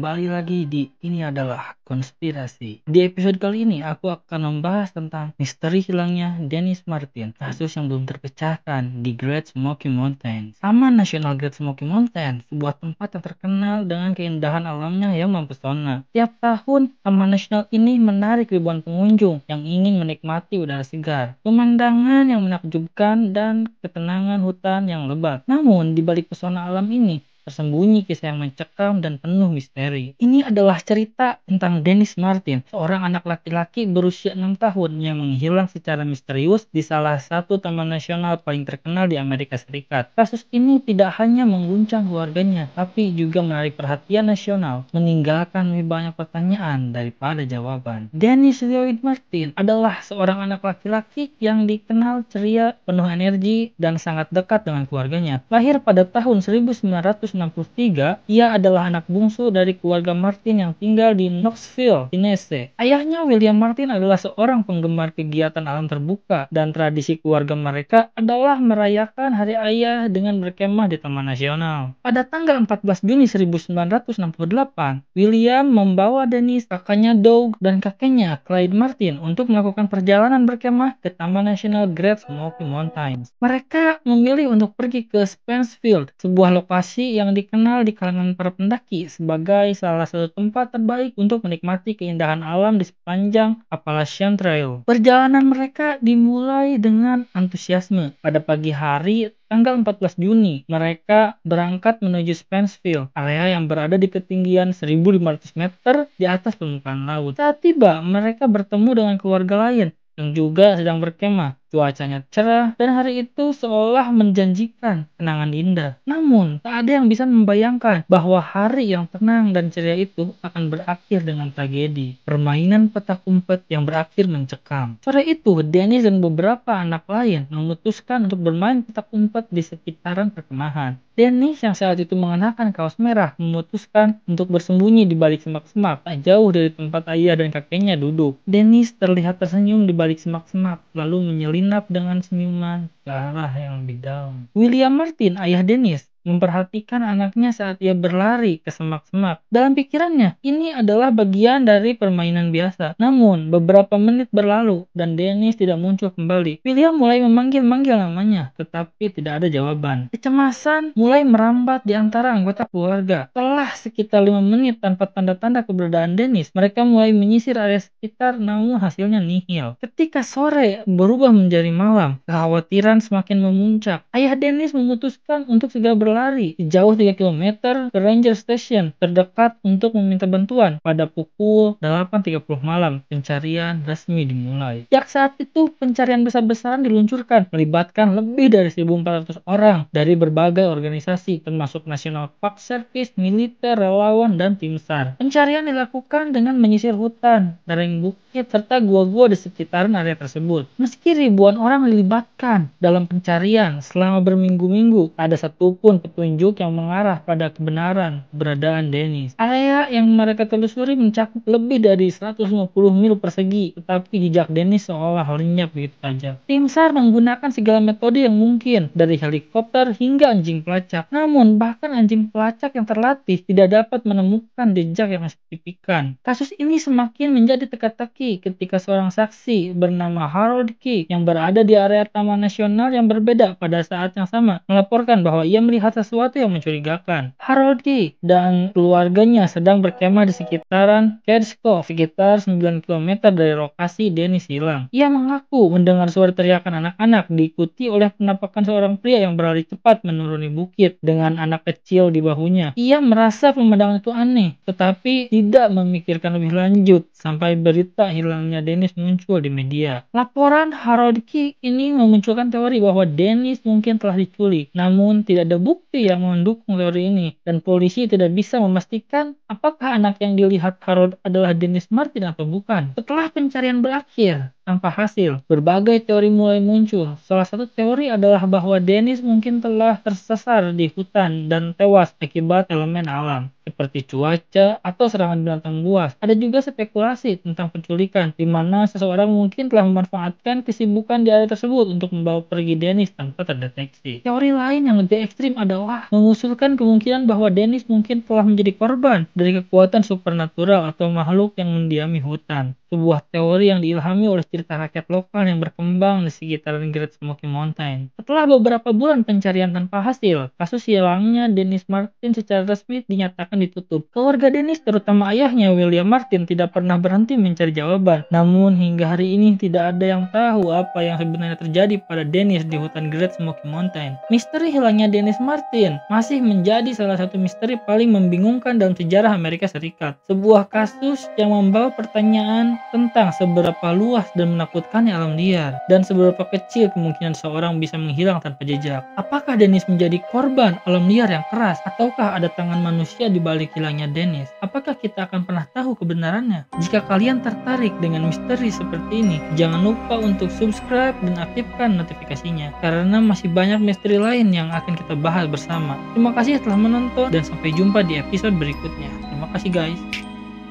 kembali lagi di Ini Adalah Konspirasi. Di episode kali ini aku akan membahas tentang misteri hilangnya Dennis Martin, kasus yang belum terpecahkan di Great Smoky Mountains. Taman Nasional Great Smoky Mountains, sebuah tempat yang terkenal dengan keindahan alamnya yang mempesona. Tiap tahun, Taman Nasional ini menarik ribuan pengunjung yang ingin menikmati udara segar, pemandangan yang menakjubkan, dan ketenangan hutan yang lebat. Namun, di balik pesona alam ini, tersembunyi kisah yang mencekam dan penuh misteri. Ini adalah cerita tentang Dennis Martin, seorang anak laki-laki berusia 6 tahun yang menghilang secara misterius di salah satu taman nasional paling terkenal di Amerika Serikat. Kasus ini tidak hanya mengguncang keluarganya, tapi juga menarik perhatian nasional, meninggalkan lebih banyak pertanyaan daripada jawaban. Dennis Lloyd Martin adalah seorang anak laki-laki yang dikenal ceria, penuh energi, dan sangat dekat dengan keluarganya. Lahir pada tahun 1963, ia adalah anak bungsu dari keluarga Martin yang tinggal di Knoxville, Tennessee. Ayahnya, William Martin, adalah seorang penggemar kegiatan alam terbuka, dan tradisi keluarga mereka adalah merayakan Hari Ayah dengan berkemah di Taman Nasional. Pada tanggal 14 Juni 1968, William membawa Dennis, kakaknya Doug, dan kakeknya Clyde Martin untuk melakukan perjalanan berkemah ke Taman Nasional Great Smoky Mountains. Mereka memilih untuk pergi ke Spencefield, sebuah lokasi yang dikenal di kalangan para pendaki sebagai salah satu tempat terbaik untuk menikmati keindahan alam di sepanjang Appalachian Trail. Perjalanan mereka dimulai dengan antusiasme. Pada pagi hari, tanggal 14 Juni, mereka berangkat menuju Spencefield, area yang berada di ketinggian 1.500 meter di atas permukaan laut. Saat tiba, mereka bertemu dengan keluarga lain yang juga sedang berkemah. Cuacanya cerah dan hari itu seolah menjanjikan kenangan indah. Namun, tak ada yang bisa membayangkan bahwa hari yang tenang dan ceria itu akan berakhir dengan tragedi. Permainan petak umpet yang berakhir mencekam. Sore itu, Dennis dan beberapa anak lain memutuskan untuk bermain petak umpet di sekitaran perkemahan. Dennis yang saat itu mengenakan kaos merah memutuskan untuk bersembunyi di balik semak-semak tak jauh dari tempat ayah dan kakeknya duduk. Dennis terlihat tersenyum di balik semak-semak, lalu menyelinap dengan senyuman ke arah yang lebih dalam. William Martin, ayah Dennis, memperhatikan anaknya saat ia berlari ke semak-semak. Dalam pikirannya, ini adalah bagian dari permainan biasa. Namun, beberapa menit berlalu dan Dennis tidak muncul kembali. William mulai memanggil-manggil namanya, tetapi tidak ada jawaban. Kecemasan mulai merambat di antara anggota keluarga. Setelah sekitar 5 menit tanpa tanda-tanda keberadaan Dennis, mereka mulai menyisir area sekitar, namun hasilnya nihil. Ketika sore berubah menjadi malam, kekhawatiran semakin memuncak. Ayah Dennis memutuskan untuk segera berlari sejauh 3 km ke Ranger Station terdekat untuk meminta bantuan. Pada pukul 8.30 malam, pencarian resmi dimulai. Sejak saat itu, pencarian besar-besaran diluncurkan, melibatkan lebih dari 1.400 orang dari berbagai organisasi, termasuk National Park Service, militer, relawan, dan tim SAR. Pencarian dilakukan dengan menyisir hutan, lereng bukit, serta gua-gua di sekitaran area tersebut. Meski ribuan orang dilibatkan dalam pencarian selama berminggu-minggu, tak ada satupun petunjuk yang mengarah pada kebenaran keberadaan Dennis. Area yang mereka telusuri mencakup lebih dari 150 mil persegi, tetapi jejak Dennis seolah lenyap begitu saja. Tim SAR menggunakan segala metode yang mungkin, dari helikopter hingga anjing pelacak. Namun, bahkan anjing pelacak yang terlatih tidak dapat menemukan jejak yang signifikan. Kasus ini semakin menjadi teka-teki ketika seorang saksi bernama Harold Key yang berada di area Taman Nasional yang berbeda pada saat yang sama melaporkan bahwa ia melihat sesuatu yang mencurigakan. Harold Key dan keluarganya sedang berkemah di sekitaran Cades Cove, sekitar 9 km dari lokasi Dennis hilang. Ia mengaku mendengar suara teriakan anak-anak diikuti oleh penampakan seorang pria yang berlari cepat menuruni bukit dengan anak kecil di bahunya. Ia merasa pemandangan itu aneh, tetapi tidak memikirkan lebih lanjut sampai berita hilangnya Dennis muncul di media. Laporan Harold Key ini memunculkan teori bahwa Dennis mungkin telah diculik, namun tidak ada bukti yang mendukung teori ini, dan polisi tidak bisa memastikan apakah anak yang dilihat Harold adalah Dennis Martin atau bukan. Setelah pencarian berakhir, tanpa hasil. Berbagai teori mulai muncul. Salah satu teori adalah bahwa Dennis mungkin telah tersesar di hutan dan tewas akibat elemen alam, seperti cuaca atau serangan binatang buas. Ada juga spekulasi tentang penculikan, di mana seseorang mungkin telah memanfaatkan kesibukan di area tersebut untuk membawa pergi Dennis tanpa terdeteksi. Teori lain yang lebih ekstrim adalah mengusulkan kemungkinan bahwa Dennis mungkin telah menjadi korban dari kekuatan supernatural atau makhluk yang mendiami hutan. Sebuah teori yang diilhami oleh cerita rakyat lokal yang berkembang di sekitaran Great Smoky Mountain. Setelah beberapa bulan pencarian tanpa hasil, kasus hilangnya Dennis Martin secara resmi dinyatakan ditutup. Keluarga Dennis, terutama ayahnya William Martin, tidak pernah berhenti mencari jawaban. Namun hingga hari ini tidak ada yang tahu apa yang sebenarnya terjadi pada Dennis di hutan Great Smoky Mountain. Misteri hilangnya Dennis Martin masih menjadi salah satu misteri paling membingungkan dalam sejarah Amerika Serikat. Sebuah kasus yang membawa pertanyaan tentang seberapa luas dan menakutkannya alam liar, dan seberapa kecil kemungkinan seorang bisa menghilang tanpa jejak. Apakah Dennis menjadi korban alam liar yang keras, ataukah ada tangan manusia di balik hilangnya Dennis? Apakah kita akan pernah tahu kebenarannya? Jika kalian tertarik dengan misteri seperti ini, jangan lupa untuk subscribe dan aktifkan notifikasinya, karena masih banyak misteri lain yang akan kita bahas bersama. Terima kasih telah menonton dan sampai jumpa di episode berikutnya. Terima kasih guys.